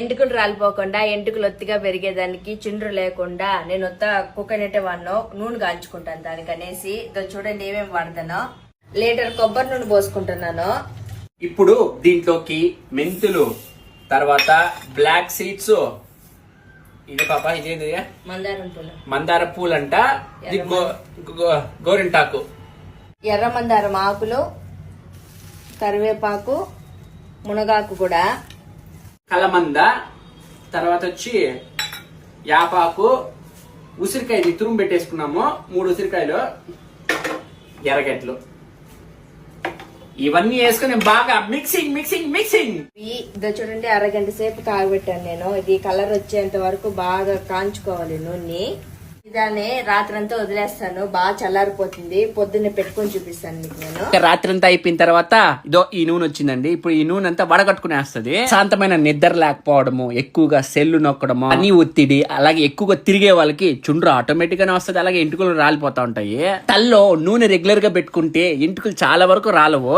ఎంటుకలు రాలిపోకుండా ఎంటుకలు ఒత్తిగా పెరిగేదానికి చిండ్రు లేకుండా నేను కోకోనట్ వాడినో నూనె కాల్చుకుంటాను దానికనేసి చూడండి ఏమేమి వాడతానో. లీటర్ కొబ్బరి నూనె పోసుకుంటున్నాను. ఇప్పుడు దీంట్లోకి మెంతులు, తర్వాత బ్లాక్ సీడ్స్, ఇది పాప ఇదేంటి మందార పూలు అంట, ఇది గోరింటాకు, ఎర్ర మందారం ఆకులు, కరివేపాకు, మునగాకు కూడా, కలమంద, తర్వాత వచ్చి యాపాకు, ఉసిరికాయ తురుము పెట్టేసుకున్నాము 3 ఉసిరికాయలు, ఎర్రగడ్డలు, ఇవన్నీ వేసుకుని బాగా మిక్సింగ్ మిక్సింగ్ మిక్సింగ్. ఇదో చూడండి అరగంట సేపు కాగబెట్టాను నేను. ఇది కలర్ వచ్చేంత వరకు బాగా కాంచుకోవాలి నూనె. దాన్ని రాత్రంతా వదిలేస్తాను, బాగా చల్లారిపోతుంది. పొద్దున్నే పెట్టుకొని చూపిస్తాను మీకు నేను. రాత్రంతా అయిపోయిన తర్వాత ఇదో ఈ నూనె వచ్చిందండి. ఇప్పుడు ఈ నూనె అంతా వడగట్టుకునేస్తుంది. శాంతమైన నిద్ర లేకపోవడము, ఎక్కువగా సెల్లు నొక్కడము, అన్ని ఒత్తిడి, అలాగే ఎక్కువగా తిరిగే వాళ్ళకి చుండ్రు ఆటోమేటిక్ గానే వస్తుంది. అలాగే ఎంటుకలు రాలిపోతా ఉంటాయి. తల్లో నూనె రెగ్యులర్ గా పెట్టుకుంటే ఎంటుకలు చాలా వరకు రాలవు.